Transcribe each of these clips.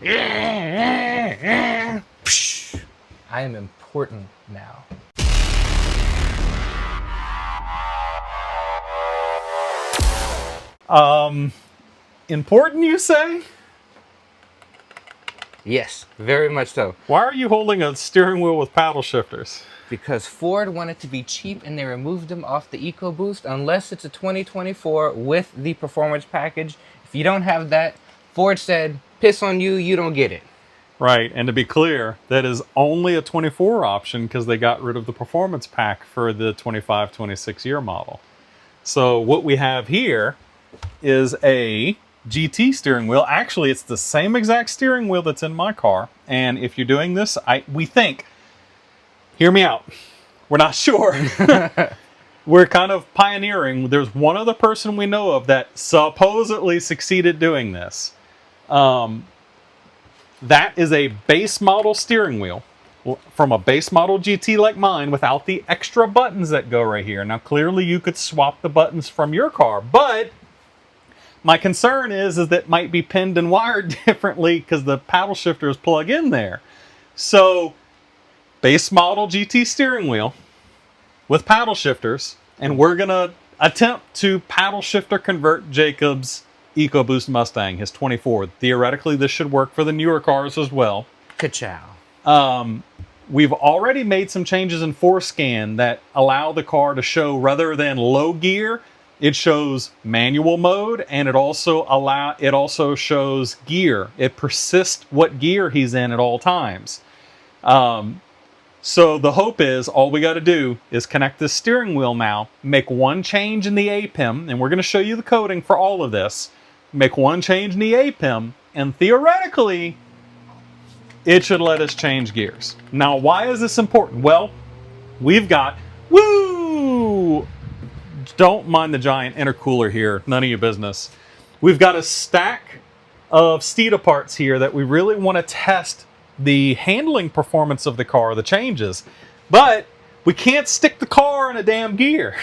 I am important now. Important, you say? Yes, very much so. Why are you holding a steering wheel with paddle shifters? Because Ford wanted to be cheap and they removed them off the EcoBoost unless it's a 2024 with the performance package. If you don't have that, Ford said, piss on you, you don't get it. Right, and to be clear, that is only a 24 option because they got rid of the performance pack for the 25, 26 year model. So what we have here is a GT steering wheel. Actually, it's the same exact steering wheel that's in my car. And if you're doing this, we think, hear me out, we're not sure. We're kind of pioneering. There's one other person we know of that supposedly succeeded doing this. That is a base model steering wheel from a base model GT like mine without the extra buttons that go right here. Now, clearly you could swap the buttons from your car, but my concern is that it might be pinned and wired differently because the paddle shifters plug in there. So, base model GT steering wheel with paddle shifters, and we're going to attempt to paddle shifter convert Jacob's EcoBoost Mustang, his 24. Theoretically, this should work for the newer cars as well. Ka-chow. We've already made some changes in Forscan that allow the car to show, rather than low gear, it shows manual mode, and it also shows gear. It persists what gear he's in at all times. So the hope is, all we got to do is connect this steering wheel now, make one change in the APIM, and we're going to show you the coding for all of this. Make one change in the APIM, and theoretically, it should let us change gears. Now, why is this important? Well, we've got, don't mind the giant intercooler here, none of your business. We've got a stack of Steeda parts here that we really want to test the handling performance of the car, the changes, but we can't stick the car in a damn gear.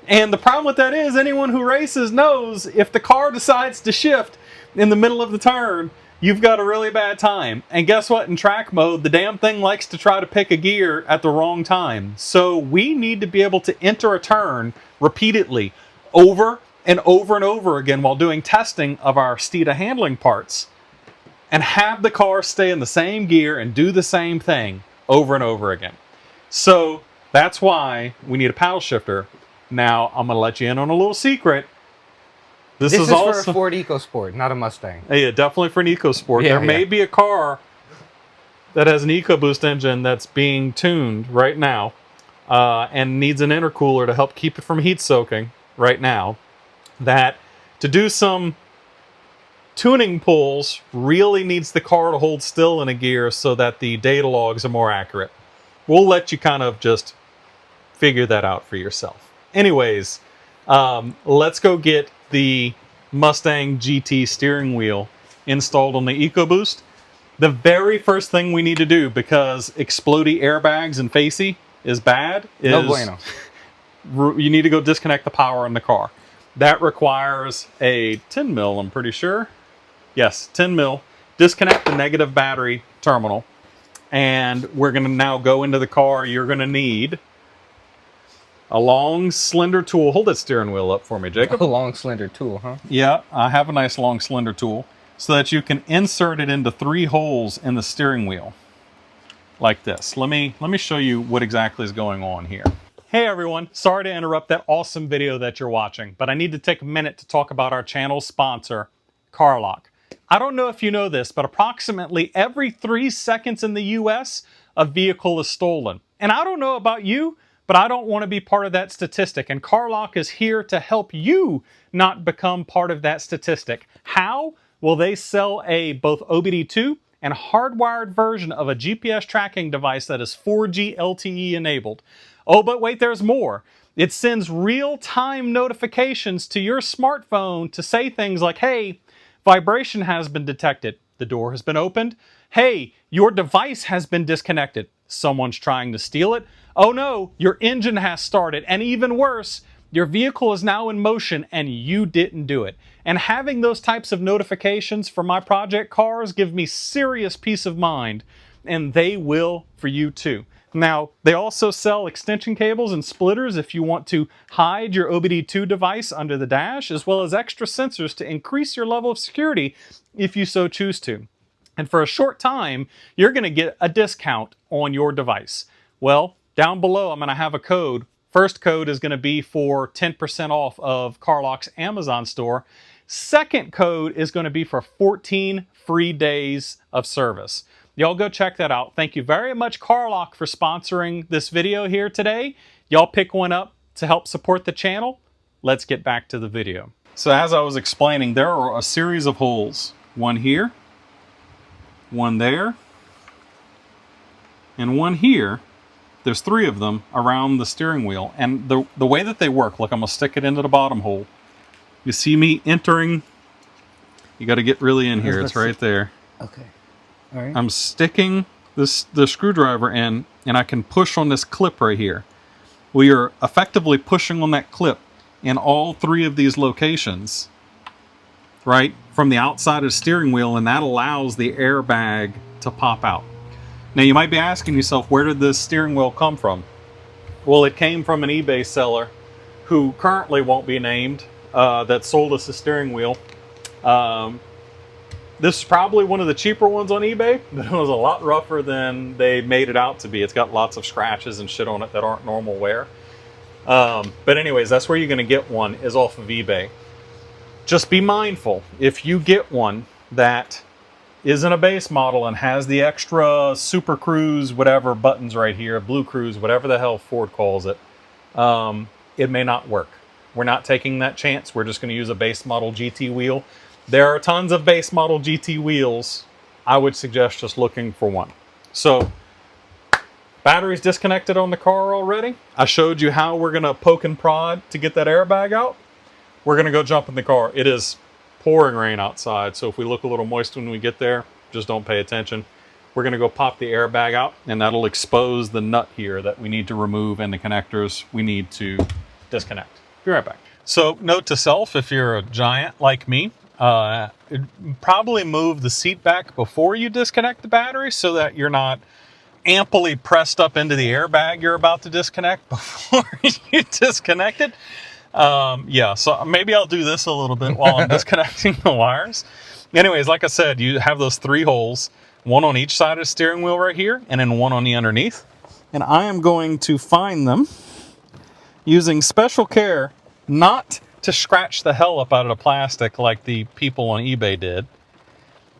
And the problem with that is, anyone who races knows if the car decides to shift in the middle of the turn, you've got a really bad time. And guess what? In track mode, the damn thing likes to try to pick a gear at the wrong time. So we need to be able to enter a turn repeatedly over and over and over again while doing testing of our Steeda handling parts, and have the car stay in the same gear and do the same thing over and over again. So that's why we need a paddle shifter. Now, I'm going to let you in on a little secret. This is also for a Ford EcoSport, not a Mustang. Yeah, definitely for an EcoSport. There may be a car that has an EcoBoost engine that's being tuned right now and needs an intercooler to help keep it from heat soaking right now. That, to do some tuning pulls, really needs the car to hold still in a gear so that the data logs are more accurate. We'll let you kind of just figure that out for yourself. Anyways, let's go get the Mustang GT steering wheel installed on the EcoBoost. The very first thing we need to do, because explodey airbags and facey is bad, is no bueno. You need to go disconnect the power in the car. That requires a 10 mil, I'm pretty sure. Yes, 10 mil. Disconnect the negative battery terminal. And we're going to now go into the car. You're going to need a long, slender tool. Hold that steering wheel up for me, Jacob. A long, slender tool, huh? Yeah, I have a nice, long, slender tool so that you can insert it into 3 holes in the steering wheel, like this. Let me show you what exactly is going on here. Hey everyone, sorry to interrupt that awesome video that you're watching, but I need to take a minute to talk about our channel's sponsor, CarLock. I don't know if you know this, but approximately every 3 seconds in the US, a vehicle is stolen. And I don't know about you, but I don't want to be part of that statistic, and CarLock is here to help you not become part of that statistic. How? Well, they sell a both OBD2 and hardwired version of a GPS tracking device that is 4G LTE enabled. Oh, but wait, there's more. It sends real-time notifications to your smartphone to say things like, hey, vibration has been detected. The door has been opened. Hey, your device has been disconnected. Someone's trying to steal it. Oh no, your engine has started. And even worse, Your vehicle is now in motion and you didn't do it. And having those types of notifications for my project cars give me serious peace of mind, and they will for you too. Now, they also sell extension cables and splitters if you want to hide your OBD2 device under the dash, as well as extra sensors to increase your level of security if you so choose to. And for a short time, you're going to get a discount on your device. Well, down below, I'm going to have a code. First code is going to be for 10% off of CarLock's Amazon store. Second code is going to be for 14 free days of service. Y'all go check that out. Thank you very much, CarLock, for sponsoring this video here today. Y'all pick one up to help support the channel. Let's get back to the video. So as I was explaining, there are a series of holes. One here, one there, and one here. There's 3 of them around the steering wheel. And the way that they work, look, I'm going to stick it into the bottom hole. You see me entering? You got to get really in here. It's right there. Okay. All right. I'm sticking the screwdriver in, and I can push on this clip right here. We are effectively pushing on that clip in all 3 of these locations, right, from the outside of the steering wheel, and that allows the airbag to pop out. Now, you might be asking yourself, where did this steering wheel come from? Well, it came from an eBay seller who currently won't be named that sold us a steering wheel. This is probably one of the cheaper ones on eBay, but it was a lot rougher than they made it out to be. It's got lots of scratches and shit on it that aren't normal wear. But anyways, that's where you're going to get one, is off of eBay. Just be mindful, if you get one that isn't a base model and has the extra Super Cruise, whatever buttons right here, Blue Cruise, whatever the hell Ford calls it, it may not work. We're not taking that chance. We're just going to use a base model GT wheel. There are tons of base model GT wheels. I would suggest just looking for one. So, battery's disconnected on the car already. I showed you how we're going to poke and prod to get that airbag out. We're going to go jump in the car. It is pouring rain outside, so if we look a little moist when we get there, just don't pay attention. We're going to go pop the airbag out, and that'll expose the nut here that we need to remove and the connectors we need to disconnect. Be right back. So, note to self, if you're a giant like me, probably move the seat back before you disconnect the battery so that you're not amply pressed up into the airbag you're about to disconnect before you disconnect it. Yeah, so maybe I'll do this a little bit while I'm disconnecting the wires. Anyways, like I said, you have those 3 holes, one on each side of the steering wheel right here, and then one on the underneath. And I am going to find them using special care, not to scratch the hell up out of the plastic like the people on eBay did.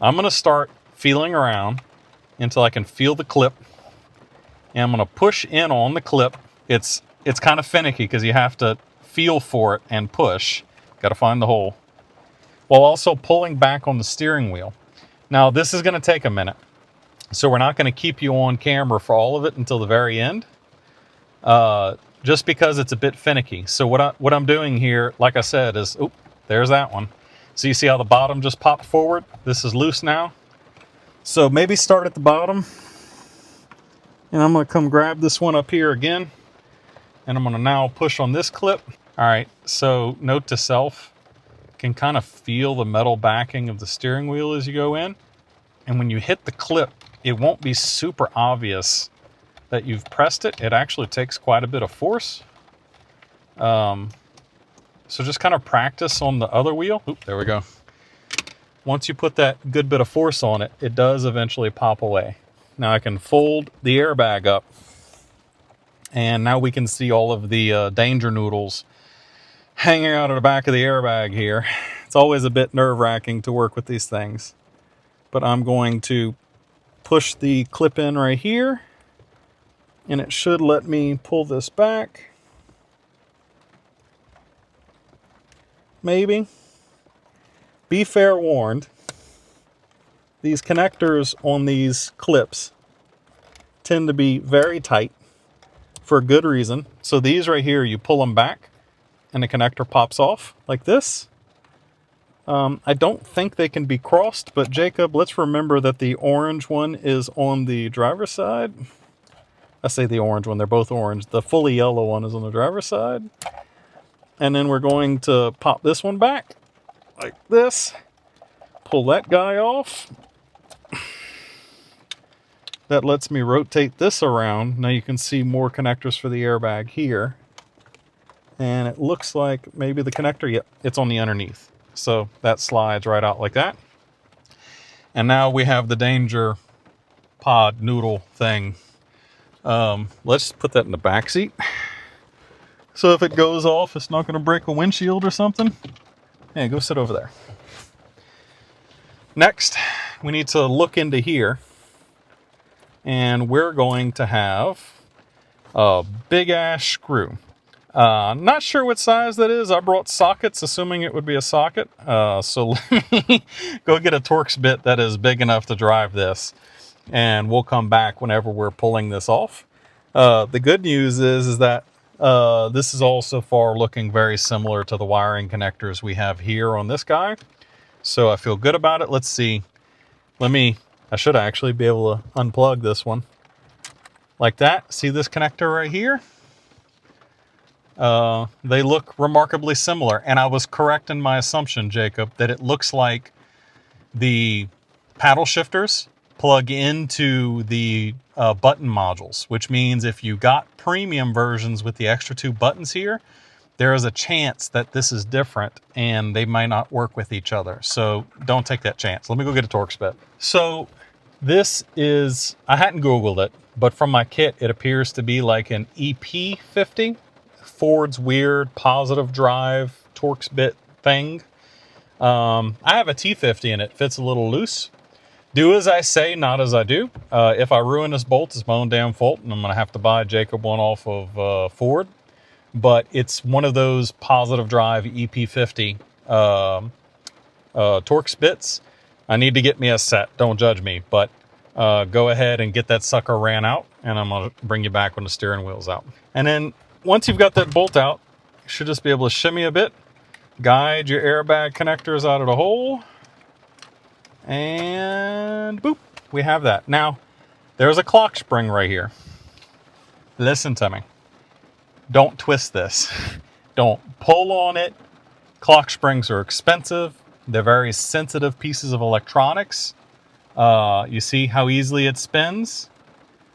I'm going to start feeling around until I can feel the clip. And I'm going to push in on the clip. It's kind of finicky because you have to feel for it and push. Got to find the hole. While also pulling back on the steering wheel. Now, this is going to take a minute. So we're not going to keep you on camera for all of it until the very end. Just because it's a bit finicky. So what I'm doing here, like I said, is, oop, there's that one. So you see how the bottom just popped forward? This is loose now. So maybe start at the bottom. And I'm going to come grab this one up here again. And I'm going to now push on this clip. All right, so note to self, you can kind of feel the metal backing of the steering wheel as you go in. And when you hit the clip, it won't be super obvious that you've pressed it. It actually takes quite a bit of force. So just kind of practice on the other wheel. Oop, there we go. Once you put that good bit of force on it, it does eventually pop away. Now I can fold the airbag up, and now we can see all of the danger noodles hanging out of the back of the airbag here. It's always a bit nerve-wracking to work with these things. But I'm going to push the clip in right here, and it should let me pull this back. Maybe. Be fair warned, these connectors on these clips tend to be very tight for a good reason. So these right here, you pull them back and the connector pops off like this. I don't think they can be crossed, but Jacob, let's remember that the orange one is on the driver's side. I say the orange one, they're both orange. The fully yellow one is on the driver's side. And then we're going to pop this one back like this. Pull that guy off. That lets me rotate this around. Now you can see more connectors for the airbag here. And it looks like maybe the connector, yep, it's on the underneath. So that slides right out like that. And now we have the danger pod noodle thing. Let's put that in the back seat. So if it goes off, it's not going to break a windshield or something. Yeah, go sit over there. Next, we need to look into here. And we're going to have a big ass screw. Not sure what size that is. I brought sockets, assuming it would be a socket. So let me go get a Torx bit that is big enough to drive this. And we'll come back whenever we're pulling this off. The good news is that this is all so far looking very similar to the wiring connectors we have here on this guy. So I feel good about it. Let's see. I should actually be able to unplug this one. Like that. See this connector right here? They look remarkably similar. And I was correct in my assumption, Jacob, that it looks like the paddle shifters plug into the button modules, which means if you got premium versions with the extra 2 buttons here, there is a chance that this is different and they might not work with each other. So don't take that chance. Let me go get a Torx bit. So this is, I hadn't Googled it, but from my kit, it appears to be like an EP50, Ford's weird positive drive Torx bit thing. I have a T50 and it fits a little loose. Do as I say, not as I do. If I ruin this bolt, it's my own damn fault, and I'm going to have to buy Jacob one off of Ford. But it's one of those positive drive EP50 Torx bits. I need to get me a set. Don't judge me. But go ahead and get that sucker ran out, and I'm going to bring you back when the steering wheel's out. And then once you've got that bolt out, you should just be able to shimmy a bit, guide your airbag connectors out of the hole, and boop, we have that. Now, there's a clock spring right here. Listen to me. Don't twist this. Don't pull on it. Clock springs are expensive. They're very sensitive pieces of electronics. You see how easily it spins?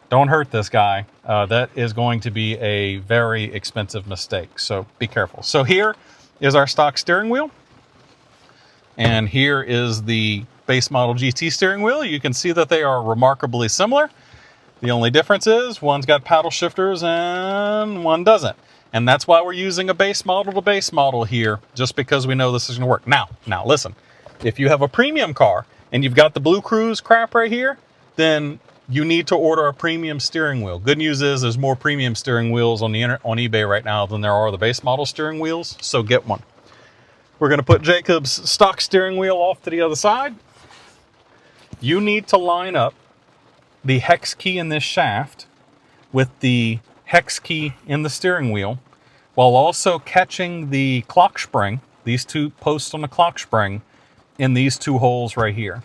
Don't hurt this guy. That is going to be a very expensive mistake, so be careful. So here is our stock steering wheel. And here is the base model GT steering wheel. You can see that they are remarkably similar. The only difference is one's got paddle shifters and one doesn't. And that's why we're using a base model to base model here, just because we know this is going to work. Now listen, if you have a premium car and you've got the Blue Cruise crap right here, then you need to order a premium steering wheel. Good news is there's more premium steering wheels on eBay right now than there are the base model steering wheels, so get one. We're going to put Jacob's stock steering wheel off to the other side. You need to line up the hex key in this shaft with the hex key in the steering wheel, while also catching the clock spring, these 2 posts on the clock spring, in these 2 holes right here.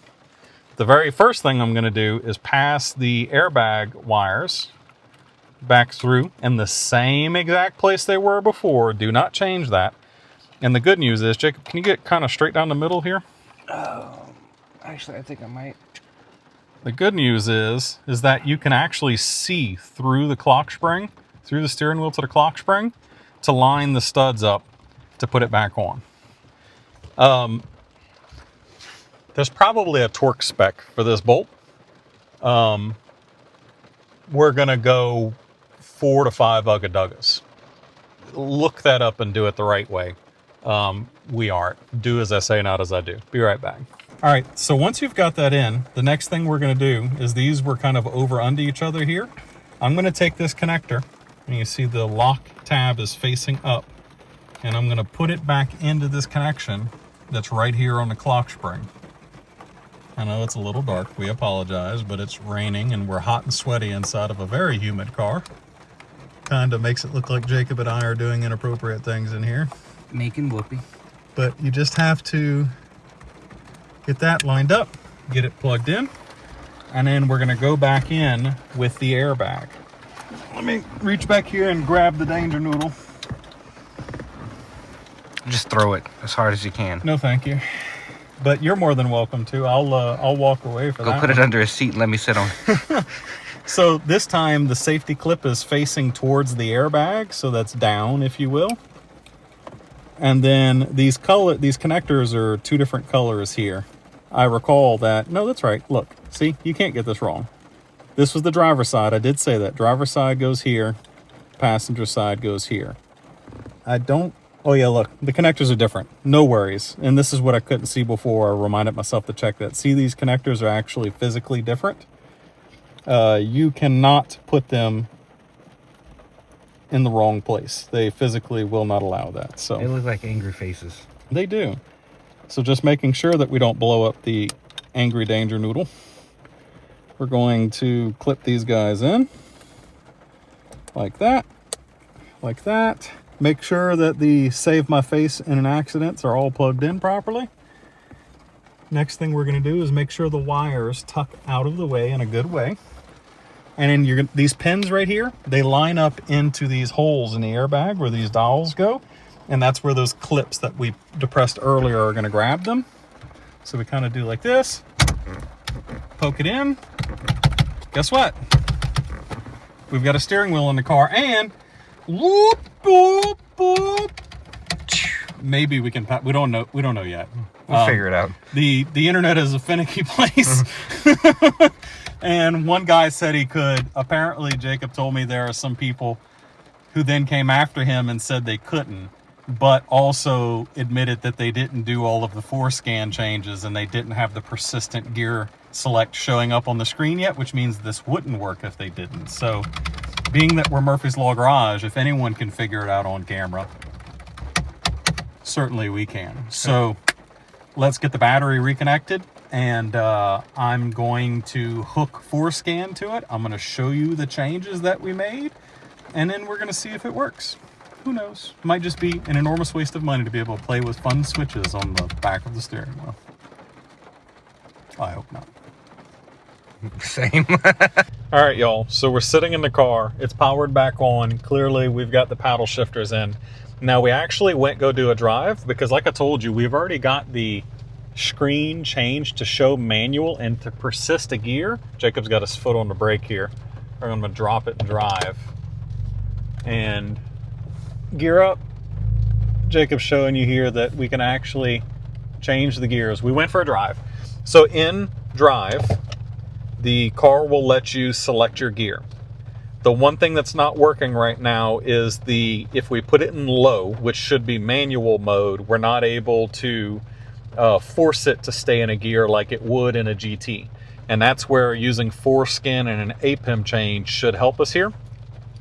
The very first thing I'm going to do is pass the airbag wires back through in the same exact place they were before. Do not change that. And the good news is, Jacob, can you get kind of straight down the middle here? Actually, I think I might. The good news is that you can actually see through the clock spring, through the steering wheel to the clock spring, to line the studs up to put it back on. There's probably a torque spec for this bolt. We're going to go 4 to 5 Ugga-Duggas. Look that up and do it the right way. We aren't. Do as I say, not as I do. Be right back. All right, so once you've got that in, the next thing we're going to do is these were kind of over under each other here. I'm going to take this connector, and you see the lock tab is facing up, and I'm going to put it back into this connection that's right here on the clock spring. I know it's a little dark, we apologize, but it's raining and we're hot and sweaty inside of a very humid car. Kind of makes it look like Jacob and I are doing inappropriate things in here. Making whoopee. But you just have to get that lined up, get it plugged in, and then we're gonna go back in with the airbag. Let me reach back here and grab the danger noodle. Just throw it as hard as you can. No, thank you. But you're more than welcome to. I'll walk away for that. Go put it under a seat and let me sit on it. So this time the safety clip is facing towards the airbag, so that's down, if you will. And then these connectors are two different colors here. I recall that. No, that's right. Look, see, you can't get this wrong. This was the driver's side. I did say that. Driver's side goes here. Passenger side goes here. Oh yeah, look, the connectors are different. No worries. And this is what I couldn't see before. I reminded myself to check that. See, these connectors are actually physically different. You cannot put them in the wrong place. They physically will not allow that. So They look like angry faces. They do. So just making sure that we don't blow up the angry danger noodle. We're going to clip these guys in like that, like that. Make sure that the save my face in an accidents are all plugged in properly. Next thing we're going to do is make sure the wires tuck out of the way in a good way. And then these pins right here, they line up into these holes in the airbag where these dowels go. And that's where those clips that we depressed earlier are going to grab them. So we kind of do like this, poke it in. Guess what? We've got a steering wheel in the car, and whoop, boop, boop. Maybe we can, we don't know yet. We'll figure it out. The internet is a finicky place. And one guy said he could. Apparently, Jacob told me there are some people who then came after him and said they couldn't, but also admitted that they didn't do all of the Forscan changes and they didn't have the persistent gear select showing up on the screen yet, which means this wouldn't work if they didn't. So being that we're Murphy's Law Garage, if anyone can figure it out on camera, certainly we can. So let's get the battery reconnected, and I'm going to hook Forscan to it. I'm going to show you the changes that we made, and then we're going to see if it works. Who knows? Might just be an enormous waste of money to be able to play with fun switches on the back of the steering wheel. I hope not. Same. All right, y'all. So we're sitting in the car. It's powered back on. Clearly, we've got the paddle shifters in. Now, we actually went go do a drive because, like I told you, we've already got the screen changed to show manual and to persist a gear. Jacob's got his foot on the brake here. I'm going to drop it and drive. And gear up. Jacob's showing you here that we can actually change the gears. We went for a drive. So in drive, the car will let you select your gear. The one thing that's not working right now is if we put it in low, which should be manual mode, we're not able to force it to stay in a gear like it would in a GT. And that's where using Forscan and an APIM change should help us here.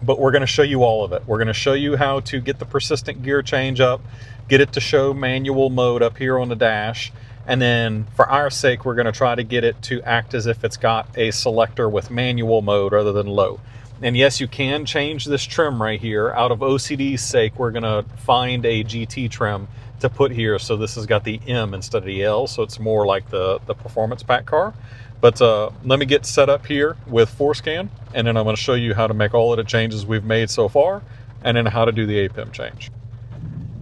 But we're going to show you all of it. We're going to show you how to get the persistent gear change up, get it to show manual mode up here on the dash, and then for our sake, we're going to try to get it to act as if it's got a selector with manual mode rather than low. And yes, you can change this trim right here. Out of OCD's sake, we're going to find a GT trim to put here. So this has got the M instead of the L, so it's more like the performance pack car. But let me get set up here with Forscan, and then I'm going to show you how to make all of the changes we've made so far, and then how to do the APIM change.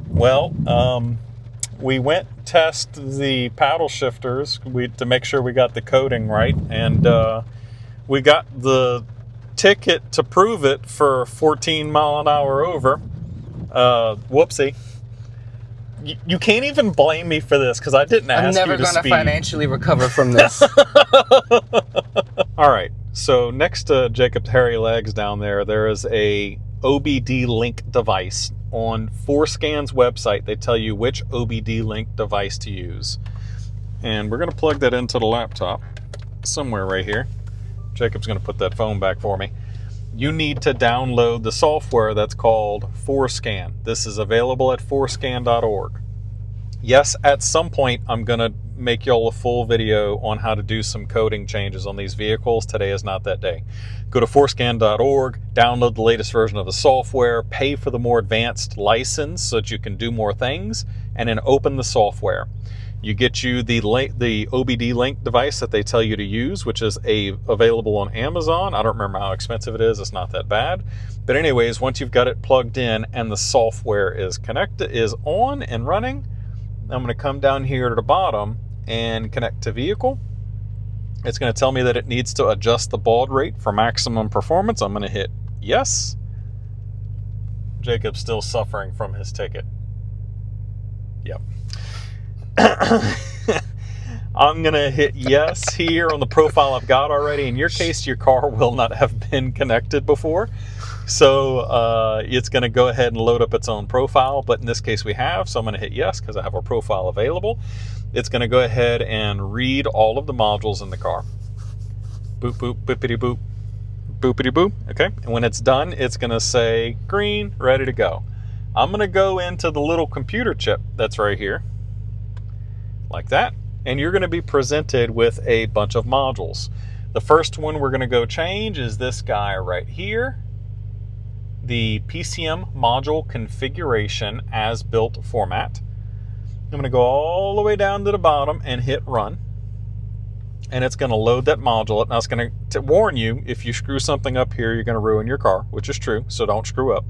Well, we went test the paddle shifters to make sure we got the coding right, and we got the ticket to prove it for 14 mile an hour over. Whoopsie. You can't even blame me for this because I didn't ask you to speed. I'm never going to financially recover from this. All right, so next to Jacob's hairy legs down there, there is a OBD link device. On Forscan's website, they tell you which OBD link device to use. And we're going to plug that into the laptop somewhere right here. Jacob's going to put that phone back for me. You need to download the software that's called Forscan. This is available at forscan.org. Yes, at some point, I'm going to make y'all a full video on how to do some coding changes on these vehicles. Today is not that day. Go to forscan.org, download the latest version of the software, pay for the more advanced license so that you can do more things, and then open the software. You get you the OBD link device that they tell you to use, which is available on Amazon. I don't remember how expensive it is. It's not that bad. But anyways, once you've got it plugged in and the software is on and running, I'm going to come down here to the bottom and connect to vehicle. It's going to tell me that it needs to adjust the baud rate for maximum performance. I'm going to hit yes. Jacob's still suffering from his ticket. Yep. I'm going to hit yes here on the profile I've got already. In your case, your car will not have been connected before. So it's going to go ahead and load up its own profile. But in this case, we have. So I'm going to hit yes because I have a profile available. It's going to go ahead and read all of the modules in the car. Boop, boop, boopity, boop. Boopity, boop. Okay. And when it's done, it's going to say green, ready to go. I'm going to go into the little computer chip that's right here. Like that. And you're going to be presented with a bunch of modules. The first one we're going to go change is this guy right here. The PCM module configuration as built format. I'm going to go all the way down to the bottom and hit run. And it's going to load that module. Now it's going to warn you, if you screw something up here, you're going to ruin your car, which is true. So don't screw up.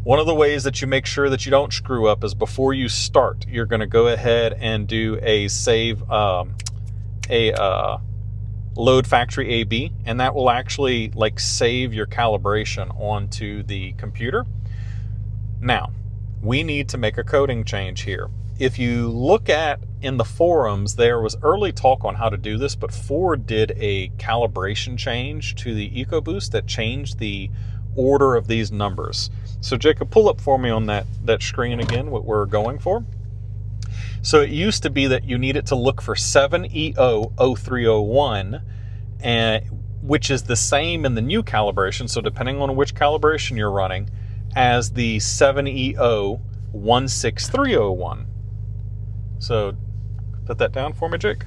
One of the ways that you make sure that you don't screw up is before you start, you're going to go ahead and do a load factory AB, and that will actually like save your calibration onto the computer. Now, we need to make a coding change here. If you look at in the forums, there was early talk on how to do this, but Ford did a calibration change to the Ecoboost that changed the order of these numbers. So Jacob, pull up for me on that screen again what we're going for. So it used to be that you needed to look for 7EO0301, which is the same in the new calibration, so depending on which calibration you're running, as the 7EO16301. So put that down for me, Jake.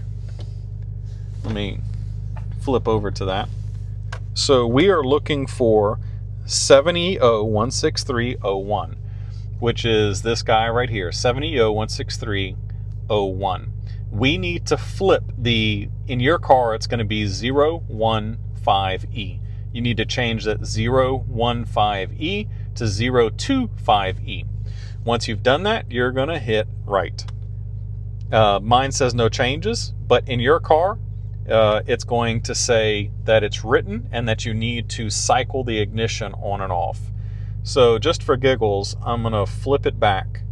Let me flip over to that. So we are looking for 7EO16301, which is this guy right here, 7EO16301. We need to flip in your car, it's going to be 015E. You need to change that 015E to 025E. Once you've done that, you're going to hit right. Mine says no changes, but in your car, it's going to say that it's written and that you need to cycle the ignition on and off. So just for giggles, I'm going to flip it back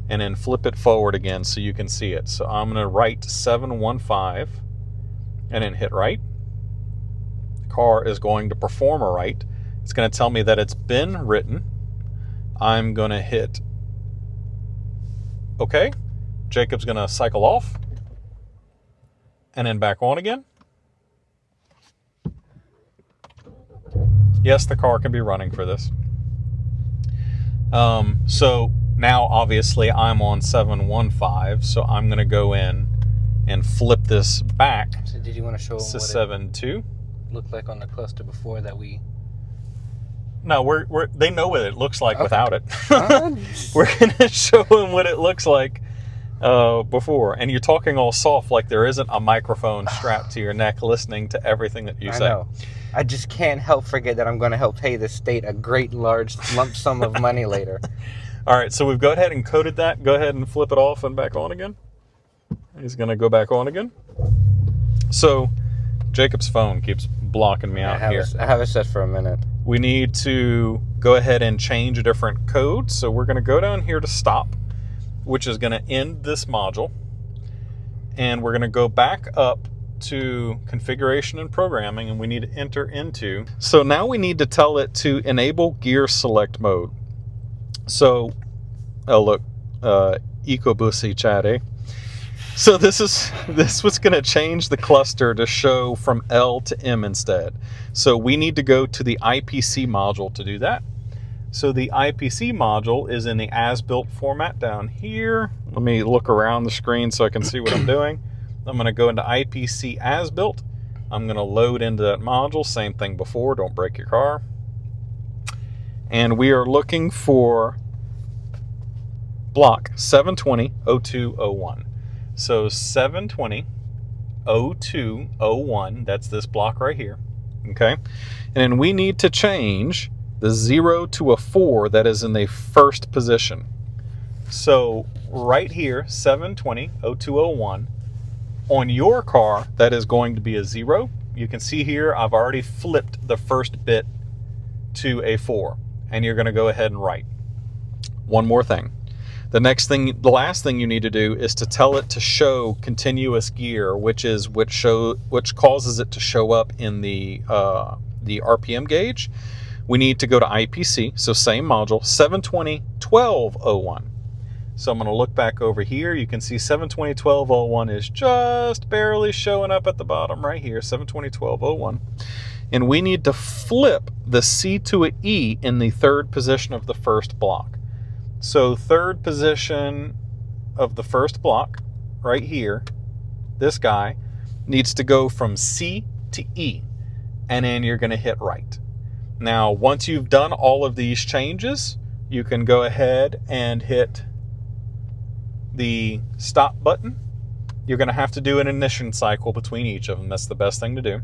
and then flip it forward again so you can see it. So I'm going to write 715 and then hit right. The car is going to perform a write. It's going to tell me that it's been written. I'm going to hit OK. Jacob's going to cycle off and then back on again. Yes, the car can be running for this. So now obviously I'm on 715, so I'm going to go in and flip this back. So did you want to show them to what 7.2? It looked like on the cluster before that we... No, they know what it looks like without it. We're going to show them what it looks like before. And you're talking all soft like there isn't a microphone strapped to your neck listening to everything that you say. I know. I just can't help forget that I'm going to help pay the state a great large lump sum of money later. All right, so we've go ahead and coded that. Go ahead and flip it off and back on again. He's going to go back on again. So Jacob's phone keeps blocking me out here. I have it set for a minute. We need to go ahead and change a different code. So we're going to go down here to stop, which is going to end this module. And we're going to go back up to configuration and programming, and we need to enter into. So now we need to tell it to enable gear select mode. So, oh look, Ecoboost chat. So this was going to change the cluster to show from L to M instead. So we need to go to the IPC module to do that. So the IPC module is in the as-built format down here. Let me look around the screen so I can see what I'm doing. I'm going to go into IPC as-built. I'm going to load into that module. Same thing before. Don't break your car. And we are looking for block 720-0201. So 720-0201, that's this block right here. Okay. And we need to change the 0 to a 4 that is in the first position. So right here, 720-0201, on your car, that is going to be a 0. You can see here, I've already flipped the first bit to a 4, and you're going to go ahead and write. One more thing. The last thing you need to do is to tell it to show continuous gear, which causes it to show up in the RPM gauge. We need to go to IPC, so same module, 720-1201. So I'm going to look back over here. You can see 720-1201 is just barely showing up at the bottom right here, 720-1201. And we need to flip the C to an E in the third position of the first block. So third position of the first block, right here, this guy, needs to go from C to E, and then you're going to hit right. Now, once you've done all of these changes, you can go ahead and hit the stop button. You're going to have to do an ignition cycle between each of them. That's the best thing to do.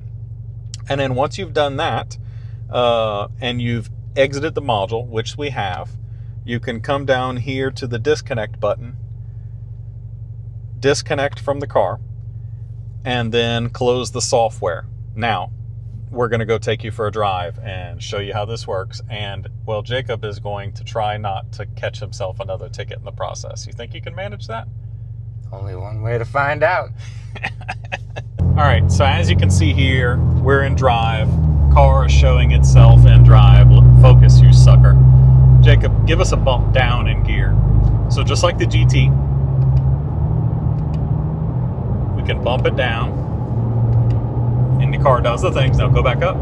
And then once you've done that, and you've exited the module, which we have, you can come down here to the disconnect button, disconnect from the car, and then close the software. Now, we're going to go take you for a drive and show you how this works. And, well, Jacob is going to try not to catch himself another ticket in the process. You think you can manage that? Only one way to find out. All right, so as you can see here, we're in drive. Car is showing itself in drive. Focus, you sucker. Jacob, give us a bump down in gear. So just like the GT, we can bump it down, and the car does the things. Now go back up.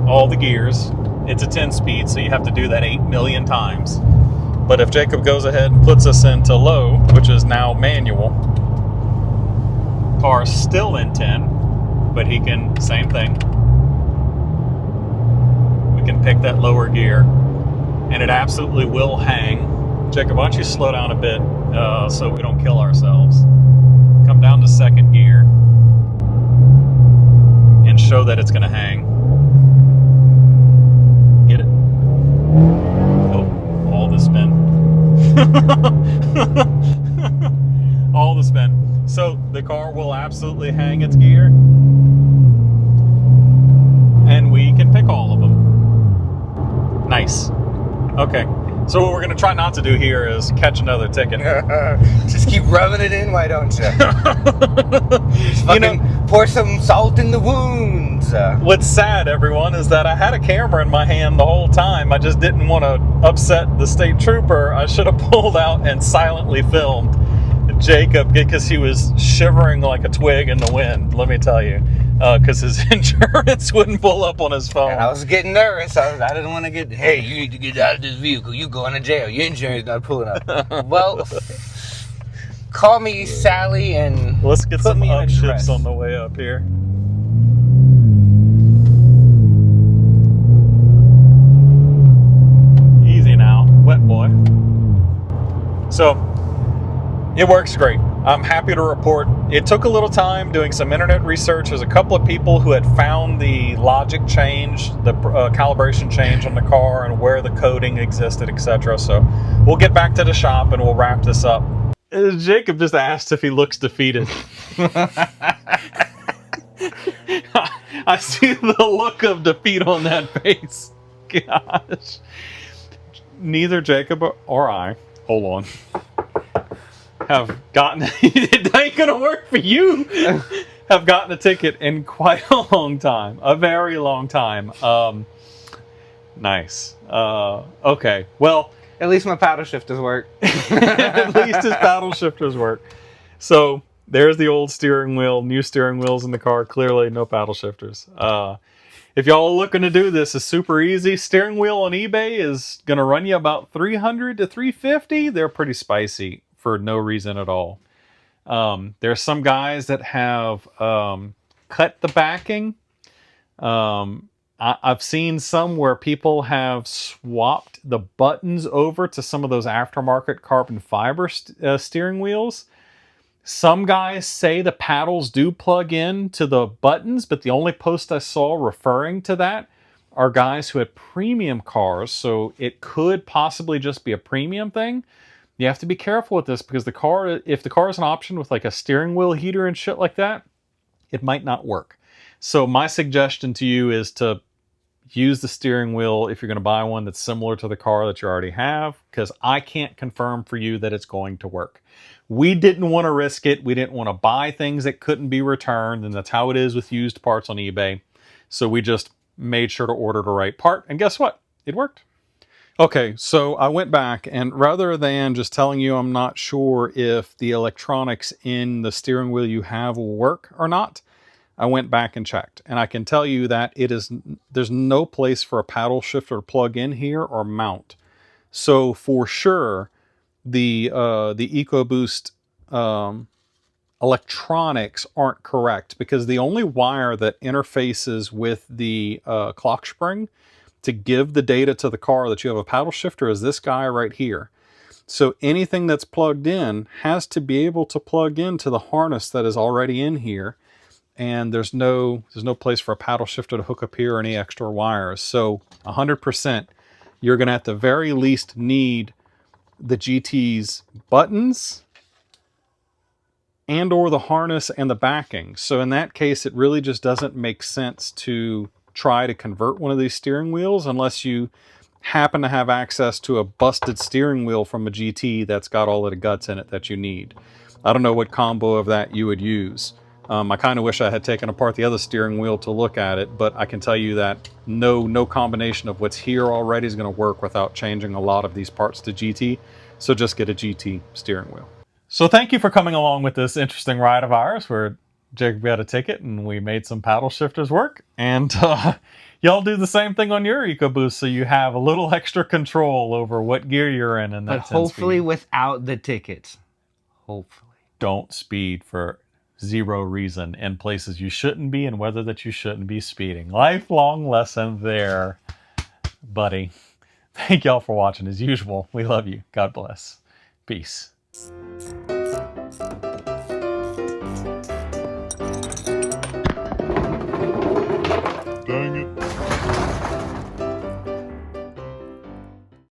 All the gears. It's a 10-speed, so you have to do that 8 million times. But if Jacob goes ahead and puts us into low, which is now manual, car's still in 10, but he can, same thing. We can pick that lower gear, and it absolutely will hang. Jacob, why don't you slow down a bit so we don't kill ourselves. Come down to second gear and show that it's going to hang. Get it? Oh, all the spin. All the spin. So the car will absolutely hang its gear, and we can pick all of them. Nice. Okay. So what we're going to try not to do here is catch another ticket. Just keep rubbing it in, why don't you? Just fucking pour some salt in the wounds. What's sad, everyone, is that I had a camera in my hand the whole time. I just didn't want to upset the state trooper. I should have pulled out and silently filmed Jacob because he was shivering like a twig in the wind, let me tell you, because his insurance wouldn't pull up on his phone. And I was getting nervous. I didn't want to get, hey, you need to get out of this vehicle. You going to jail. Your insurance not pulling up. Well, call me Sally and let's get put some me in a upshifts dress. on the way up here. Easy now, wet boy. So, it works great. I'm happy to report. It took a little time doing some internet research. There's a couple of people who had found the logic change, the calibration change on the car and where the coding existed, etc. So we'll get back to the shop and we'll wrap this up. Jacob just asked if he looks defeated. I see the look of defeat on that face. Gosh. Neither Jacob or I, hold on, have gotten, it ain't gonna work for you, have gotten a ticket in quite a long time. A very long time. Nice. Okay, well. At least my paddle shifters work. At least his paddle shifters work. So, there's the old steering wheel, new steering wheels in the car. Clearly, no paddle shifters. If y'all are looking to do this, it's super easy. Steering wheel on eBay is going to run you about $300 to $350. They're pretty spicy for no reason at all. There's some guys that have cut the backing. I've seen some where people have swapped the buttons over to some of those aftermarket carbon fiber steering wheels. Some guys say the paddles do plug in to the buttons, but the only post I saw referring to that are guys who had premium cars, so it could possibly just be a premium thing. You have to be careful with this because if the car is an option with like a steering wheel heater and shit like that, it might not work. So my suggestion to you is to use the steering wheel if you're going to buy one that's similar to the car that you already have, because I can't confirm for you that it's going to work. We didn't want to risk it. We didn't want to buy things that couldn't be returned, and that's how it is with used parts on eBay. So we just made sure to order the right part, and guess what? It worked. Okay, so I went back, and rather than just telling you I'm not sure if the electronics in the steering wheel you have will work or not, I went back and checked, and I can tell you that there's no place for a paddle shifter to plug in here or mount. So for sure, the Ecoboost electronics aren't correct, because the only wire that interfaces with the clock spring to give the data to the car that you have a paddle shifter is this guy right here. So anything that's plugged in has to be able to plug into the harness that is already in here. And there's no place for a paddle shifter to hook up here or any extra wires. So 100%, you're going to at the very least need the GT's buttons and or the harness and the backing. So in that case, it really just doesn't make sense to try to convert one of these steering wheels unless you happen to have access to a busted steering wheel from a GT that's got all of the guts in it that you need. I don't know what combo of that you would use. I kind of wish I had taken apart the other steering wheel to look at it, but I can tell you that no combination of what's here already is going to work without changing a lot of these parts to GT. So just get a GT steering wheel. So thank you for coming along with this interesting ride of ours where Jacob got a ticket and we made some paddle shifters work. And y'all do the same thing on your Ecoboost, so you have a little extra control over what gear you're in. And but hopefully without the tickets. Hopefully. Don't speed for zero reason in places you shouldn't be, and whether that you shouldn't be speeding. Lifelong lesson there, buddy. Thank y'all for watching. As usual, we love you. God bless. Peace. Dang it.